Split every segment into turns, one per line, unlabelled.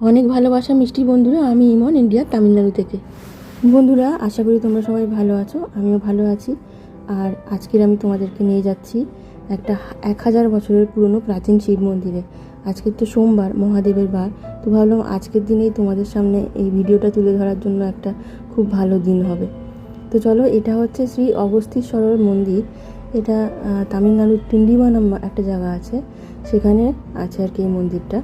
অনেক ভালোবাসা মিষ্টি বন্ধুরা, আমি ইমন, ইন্ডিয়া তামিলনাড়ু থেকে। বন্ধুরা, আশা করি তোমরা সবাই ভালো আছো, আমিও ভালো আছি। আর আজকের আমি তোমাদেরকে নিয়ে যাচ্ছি একটা 1000 বছরের পুরনো প্রাচীন শিব মন্দিরে। আজকের তো সোমবার, মহাদেবের বার, তো ভাবলাম আজকের দিনেই তোমাদের সামনে এই ভিডিওটা তুলে ধরার জন্য একটা খুব ভালো দিন হবে। তো চলো, এটা হচ্ছে শ্রী অগস্তীশ্বর মন্দির। এটা তামিলনাড়ুর টিন্ডিমানাম একটা জায়গা আছে, সেখানে আছে আর কি এই মন্দিরটা।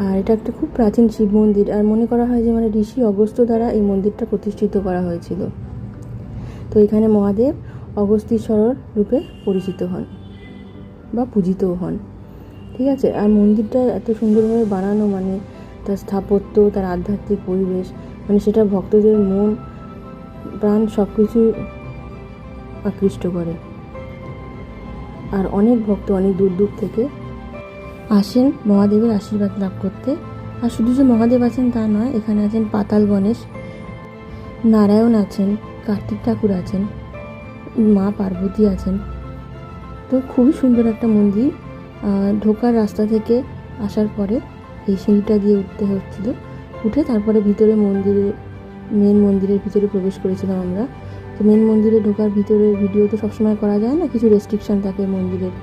আর এটা একটা খুব প্রাচীন শিব মন্দির, আর মনে করা হয় যে ঋষি অগস্ত্য দ্বারা এই মন্দিরটা প্রতিষ্ঠিত করা হয়েছিল। তো এখানে মহাদেব অগস্তীশ্বর রূপে পরিচিত হন বা পূজিতও হন, ঠিক আছে। আর মন্দিরটা এত সুন্দরভাবে বানানো, তার স্থাপত্য, তার আধ্যাত্মিক পরিবেশ, সেটা ভক্তদের মন প্রাণ সব কিছু আকৃষ্ট করে। আর অনেক ভক্ত অনেক দূর দূর থেকে আসেন মহাদেবের আশীর্বাদ লাভ করতে। আর শুধু যে মহাদেব আছেন তা নয়, এখানে আছেন পাতাল গণেশ, নারায়ণ আছেন, কার্তিক ঠাকুর আছেন, মা পার্বতী আছেন। তো খুবই সুন্দর একটা মন্দির। ঢোকার রাস্তা থেকে আসার পরে এই সিঁড়িটা দিয়ে উঠতে হচ্ছিল, উঠে তারপরে ভিতরে মেন মন্দিরের ভিতরে প্রবেশ করেছিলাম আমরা। তো মেন মন্দিরে ঢোকার ভিতরের ভিডিও তো সবসময় করা যায় না, কিছু রেস্ট্রিকশান থাকে মন্দিরের,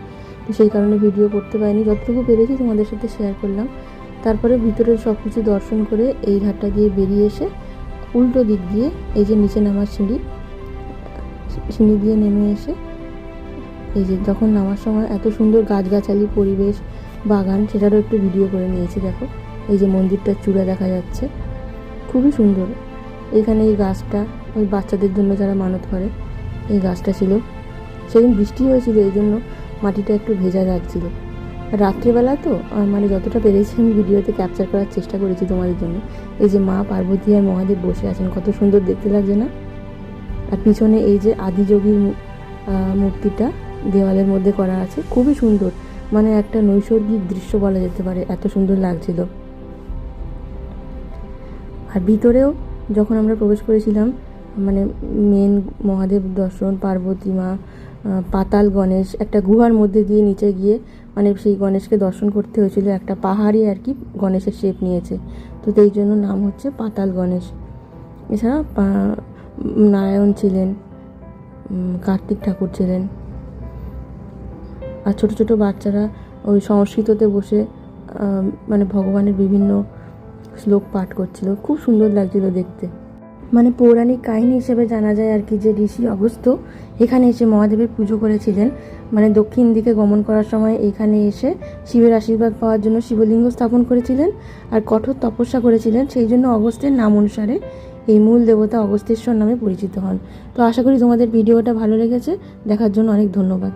তো সেই কারণে ভিডিও করতে পারিনি। যতটুকু পেরেছি তোমাদের সাথে শেয়ার করলাম। তারপরে ভিতরের সব কিছু দর্শন করে এই ধারটা দিয়ে বেরিয়ে এসে উল্টো দিক দিয়ে এই যে নিচে নামার সিঁড়ি দিয়ে নেমে এসে এই যে যখন নামার সময় এত সুন্দর গাছগাছালি পরিবেশ, বাগান, সেটারও একটু ভিডিও করে নিয়েছি। দেখো, এই যে মন্দিরটার চূড়া দেখা যাচ্ছে, খুবই সুন্দর। এইখানে এই গাছটা ওই বাচ্চাদের জন্য যারা মানত করে, এই গাছটা ছিল। সেদিন বৃষ্টি হয়েছিল, এই জন্য মাটিটা একটু ভেজা লাগছিল। রাত্রিবেলা তো যতটা পেরেছি আমি ভিডিওতে ক্যাপচার করার চেষ্টা করেছি তোমাদের জন্য। এই যে মা পার্বতী আর মহাদেব বসে আছেন, কত সুন্দর দেখতে লাগছে না? আর পিছনে এই যে আদিযোগীর মূর্তিটা দেওয়ালের মধ্যে করা আছে, খুবই সুন্দর, একটা নৈসর্গিক দৃশ্য বলা যেতে পারে, এত সুন্দর লাগছিল। আর ভিতরেও যখন আমরা প্রবেশ করেছিলাম, মেন মহাদেব দর্শন, পার্বতী মা, পাতাল গণেশ, একটা গুহার মধ্যে দিয়ে নিচে গিয়ে সেই গণেশকে দর্শন করতে হয়েছিল। একটা পাহাড়ি আর কি গণেশের শেপ নিয়েছে, তো এই জন্য নাম হচ্ছে পাতাল গণেশ। এছাড়া নারায়ণ ছিলেন, কার্তিক ঠাকুর ছিলেন। আর ছোট ছোট বাচ্চারা ওই সংস্কৃততে বসে ভগবানের বিভিন্ন শ্লোক পাঠ করছিল, খুব সুন্দর লাগছিল দেখতে। পৌরাণিক কাহিনী হিসেবে জানা যায় আর কি যে ঋষি অগস্ত্য এখানে এসে মহাদেবের পুজো করেছিলেন। দক্ষিণ দিকে গমন করার সময় এখানে এসে শিবের আশীর্বাদ পাওয়ার জন্য শিবলিঙ্গ স্থাপন করেছিলেন আর কঠোর তপস্যা করেছিলেন। সেই জন্য অগস্ত্যের নাম অনুসারে এই মূল দেবতা অগস্ত্যেশ্বর নামে পরিচিত হন। তো আশা করি তোমাদের ভিডিওটা ভালো লেগেছে, দেখার জন্য অনেক ধন্যবাদ।